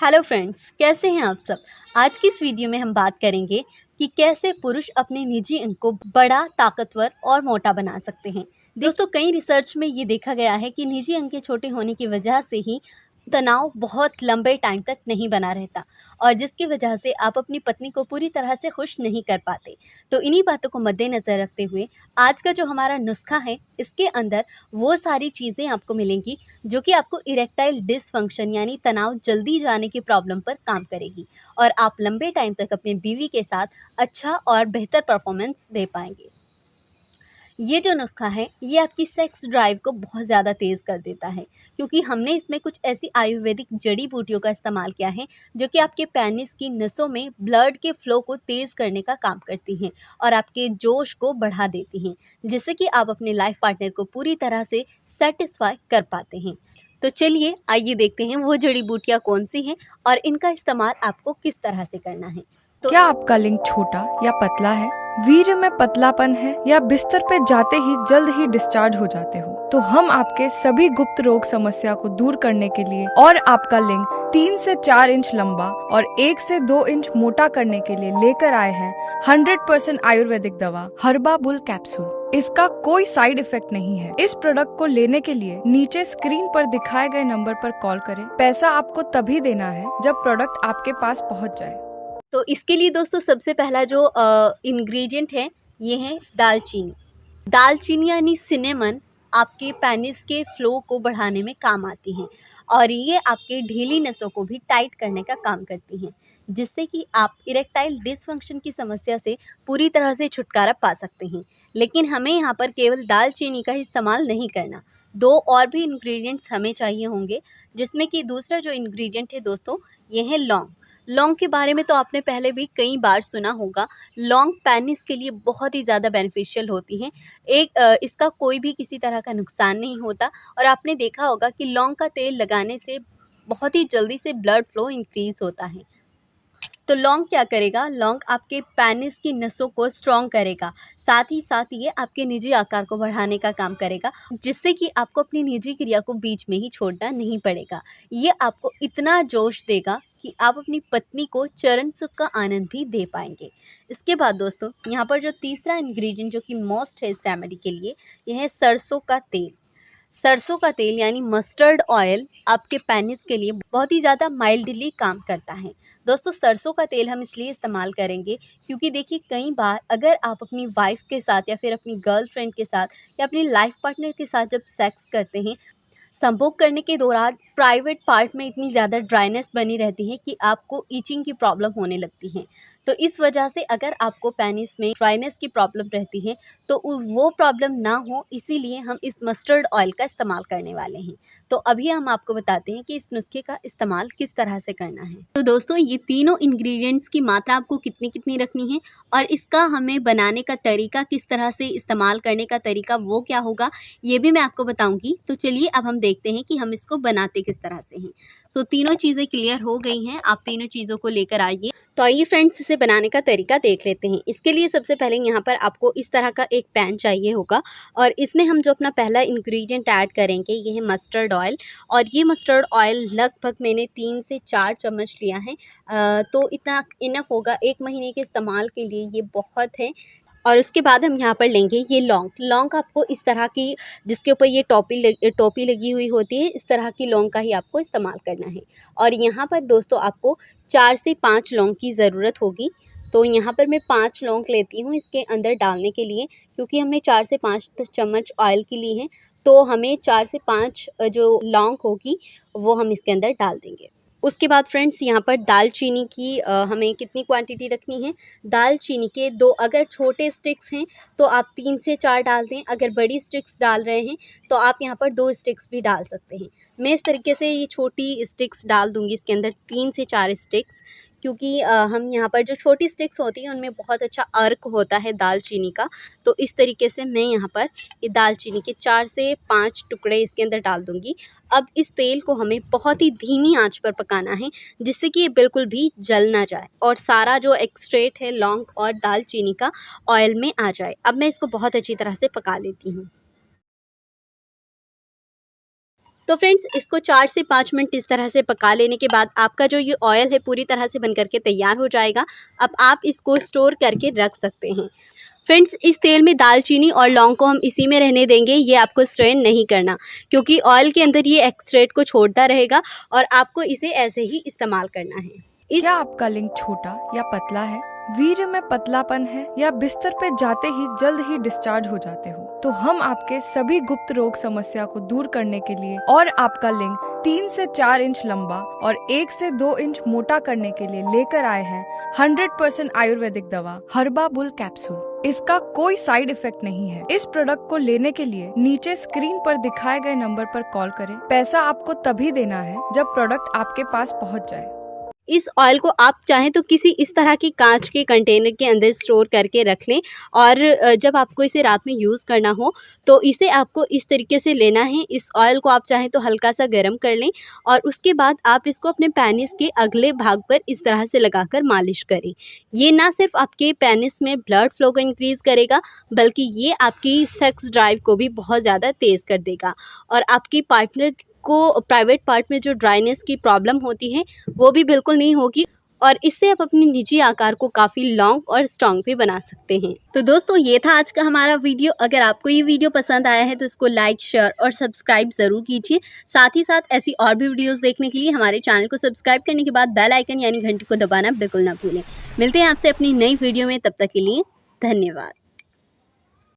Hello friends, कैसे हैं आप सब। आज की इस वीडियो में हम बात करेंगे कि कैसे पुरुष अपने निजी अंग को बड़ा, ताकतवर और मोटा बना सकते हैं। दोस्तों, कई रिसर्च में ये देखा गया है कि निजी अंग के छोटे होने की वजह से ही तनाव बहुत लंबे टाइम तक नहीं बना रहता और जिसकी वजह से आप अपनी पत्नी को पूरी तरह से खुश नहीं कर पाते। तो इन्हीं बातों को मद्देनज़र रखते हुए आज का जो हमारा नुस्खा है, इसके अंदर वो सारी चीज़ें आपको मिलेंगी जो कि आपको इरेक्टाइल डिसफंक्शन यानी तनाव जल्दी जाने की प्रॉब्लम पर काम करेगी और आप लंबे टाइम तक अपने बीवी के साथ अच्छा और बेहतर परफॉर्मेंस दे पाएंगे। ये जो नुस्खा है, ये आपकी सेक्स ड्राइव को बहुत ज़्यादा तेज़ कर देता है क्योंकि हमने इसमें कुछ ऐसी आयुर्वेदिक जड़ी बूटियों का इस्तेमाल किया है जो कि आपके पेनिस की नसों में ब्लड के फ्लो को तेज़ करने का काम करती हैं और आपके जोश को बढ़ा देती हैं, जिससे कि आप अपने लाइफ पार्टनर को पूरी तरह से सेटिस्फाई कर पाते हैं। तो चलिए आइए देखते हैं वो जड़ी बूटियाँ कौन सी हैं और इनका इस्तेमाल आपको किस तरह से करना है। तो क्या आपका लिंग छोटा या पतला है, वीर्य में पतलापन है या बिस्तर पे जाते ही जल्द ही डिस्चार्ज हो जाते हो, तो हम आपके सभी गुप्त रोग समस्या को दूर करने के लिए और आपका लिंग 3 से 4 इंच लंबा और 1 से 2 इंच मोटा करने के लिए लेकर आए हैं 100% आयुर्वेदिक दवा हर्बा बुल कैप्सूल। इसका कोई साइड इफेक्ट नहीं है। इस प्रोडक्ट को लेने के लिए नीचे स्क्रीन पर दिखाए गए नंबर पर कॉल करें। पैसा आपको तभी देना है जब प्रोडक्ट आपके पास पहुंच जाए। तो इसके लिए दोस्तों सबसे पहला जो इंग्रेडिएंट है, ये है दालचीनी। दालचीनी यानी सिनेमन आपके पेनिस के फ्लो को बढ़ाने में काम आती हैं और ये आपके ढीली नसों को भी टाइट करने का काम करती हैं, जिससे कि आप इरेक्टाइल डिसफंक्शन की समस्या से पूरी तरह से छुटकारा पा सकते हैं। लेकिन हमें यहाँ पर केवल दालचीनी का इस्तेमाल नहीं करना, दो और भी इंग्रेडिएंट्स हमें चाहिए होंगे, जिसमें कि दूसरा जो इंग्रेडिएंट है दोस्तों, ये है लौंग। लौंग के बारे में तो आपने पहले भी कई बार सुना होगा। लौंग पेनिस के लिए बहुत ही ज़्यादा बेनिफिशियल होती हैं। इसका कोई भी किसी तरह का नुकसान नहीं होता और आपने देखा होगा कि लौंग का तेल लगाने से बहुत ही जल्दी से ब्लड फ्लो इंक्रीज होता है। तो लौंग क्या करेगा? लौंग आपके पेनिस की नसों को स्ट्रॉन्ग करेगा, साथ ही साथ ये आपके निजी आकार को बढ़ाने का काम करेगा, जिससे कि आपको अपनी निजी क्रिया को बीच में ही छोड़ना नहीं पड़ेगा। ये आपको इतना जोश देगा कि आप अपनी पत्नी को चरण सुख का आनंद भी दे पाएंगे। इसके बाद दोस्तों, यहाँ पर जो तीसरा इंग्रेडिएंट जो कि मोस्ट है इस रेमेडी के लिए, यह है सरसों का तेल। सरसों का तेल यानी मस्टर्ड ऑयल आपके पेनिस के लिए बहुत ही ज़्यादा माइल्डली काम करता है। दोस्तों, सरसों का तेल हम इसलिए इस्तेमाल करेंगे क्योंकि देखिए, कई बार अगर आप अपनी वाइफ के साथ या फिर अपनी गर्लफ्रेंड के साथ या अपनी लाइफ पार्टनर के साथ जब सेक्स करते हैं, संभोग करने के दौरान प्राइवेट पार्ट में इतनी ज़्यादा ड्राइनेस बनी रहती है कि आपको ईचिंग की प्रॉब्लम होने लगती है। तो इस वजह से अगर आपको पेनिस में ड्राइनेस की प्रॉब्लम रहती है तो वो प्रॉब्लम ना हो, इसीलिए हम इस मस्टर्ड ऑयल का इस्तेमाल करने वाले हैं। तो अभी हम आपको बताते हैं कि इस नुस्खे का इस्तेमाल किस तरह से करना है। तो दोस्तों, ये तीनों इंग्रेडिएंट्स की मात्रा आपको कितनी कितनी रखनी है और इसका हमें बनाने का तरीका, किस तरह से इस्तेमाल करने का तरीका वो क्या होगा, ये भी मैं आपको बताऊंगी। तो चलिए अब हम देखते हैं कि हम इसको बनाते किस तरह से हैं। सो तीनों चीज़ें क्लियर हो गई हैं, आप तीनों चीज़ों को लेकर आइए। तो आइए फ्रेंड्स, इसे बनाने का तरीका देख लेते हैं। इसके लिए सबसे पहले यहाँ पर आपको इस तरह का एक पैन चाहिए होगा और इसमें हम जो अपना पहला इंग्रेडिएंट ऐड करेंगे, ये है मस्टर्ड ऑयल। और ये मस्टर्ड ऑयल लगभग मैंने 3 से 4 चम्मच लिया है। तो इतना इनफ होगा 1 महीने के इस्तेमाल के लिए, ये बहुत है। और उसके बाद हम यहाँ पर लेंगे ये लौंग। लौंग आपको इस तरह की, जिसके ऊपर ये टोपी लगी हुई होती है, इस तरह की लौंग का ही आपको इस्तेमाल करना है। और यहाँ पर दोस्तों आपको 4 से 5 लौंग की ज़रूरत होगी। तो यहाँ पर मैं 5 लौंग लेती हूँ इसके अंदर डालने के लिए, क्योंकि हमने 4 से 5 चम्मच ऑयल की ली है, तो हमें 4 से 5 जो लौंग होगी वो हम इसके अंदर डाल देंगे। उसके बाद फ्रेंड्स, यहाँ पर दालचीनी की हमें कितनी क्वांटिटी रखनी है? दालचीनी के 2, अगर छोटे स्टिक्स हैं तो आप 3 से 4 डाल दें, अगर बड़ी स्टिक्स डाल रहे हैं तो आप यहाँ पर 2 स्टिक्स भी डाल सकते हैं। मैं इस तरीके से ये छोटी स्टिक्स डाल दूँगी इसके अंदर, 3 से 4 स्टिक्स, क्योंकि हम यहाँ पर जो छोटी स्टिक्स होती हैं उनमें बहुत अच्छा अर्क होता है दालचीनी का। तो इस तरीके से मैं यहाँ पर ये दालचीनी के 4 से 5 टुकड़े इसके अंदर डाल दूँगी। अब इस तेल को हमें बहुत ही धीमी आंच पर पकाना है, जिससे कि ये बिल्कुल भी जल ना जाए और सारा जो एक्सट्रैक्ट है लौंग और दालचीनी का ऑयल में आ जाए। अब मैं इसको बहुत अच्छी तरह से पका लेती हूँ। तो फ्रेंड्स इसको 4 से 5 मिनट इस तरह से पका लेने के बाद आपका जो ये ऑयल है पूरी तरह से बन करके तैयार हो जाएगा। अब आप इसको स्टोर करके रख सकते हैं। फ्रेंड्स इस तेल में दालचीनी और लौंग को हम इसी में रहने देंगे, ये आपको स्ट्रेन नहीं करना, क्योंकि ऑयल के अंदर ये एक्सट्रैक्ट को छोड़ता रहेगा और आपको इसे ऐसे ही इस्तेमाल करना है। क्या आपका लिंग छोटा या पतला है, वीर्य में पतलापन है या बिस्तर पे जाते ही जल्द ही डिस्चार्ज हो जाते हो, तो हम आपके सभी गुप्त रोग समस्या को दूर करने के लिए और आपका लिंग 3 से 4 इंच लंबा और 1 से 2 इंच मोटा करने के लिए लेकर आए हैं 100% आयुर्वेदिक दवा हर्बा बुल कैप्सूल। इसका कोई साइड इफेक्ट नहीं है। इस प्रोडक्ट को लेने के लिए नीचे स्क्रीन पर दिखाए गए नंबर पर कॉल करें। पैसा आपको तभी देना है जब प्रोडक्ट आपके पास पहुंच जाए। इस ऑयल को आप चाहें तो किसी इस तरह की कांच के कंटेनर के अंदर स्टोर करके रख लें और जब आपको इसे रात में यूज़ करना हो तो इसे आपको इस तरीके से लेना है। इस ऑयल को आप चाहें तो हल्का सा गर्म कर लें और उसके बाद आप इसको अपने पेनिस के अगले भाग पर इस तरह से लगाकर मालिश करें। ये ना सिर्फ आपके पेनिस में ब्लड फ्लो को इंक्रीज़ करेगा, बल्कि ये आपकी सेक्स ड्राइव को भी बहुत ज़्यादा तेज़ कर देगा और आपकी पार्टनर को प्राइवेट पार्ट में जो ड्राइनेस की प्रॉब्लम होती है वो भी बिल्कुल नहीं होगी और इससे आप अपनी निजी आकार को काफ़ी लॉन्ग और स्ट्रॉन्ग भी बना सकते हैं। तो दोस्तों ये था आज का हमारा वीडियो। अगर आपको ये वीडियो पसंद आया है तो इसको लाइक, शेयर और सब्सक्राइब ज़रूर कीजिए। साथ ही साथ ऐसी और भी वीडियोस देखने के लिए हमारे चैनल को सब्सक्राइब करने के बाद बेल आइकन यानी घंटी को दबाना बिल्कुल ना भूलें। मिलते हैं आपसे अपनी नई वीडियो में, तब तक के लिए धन्यवाद।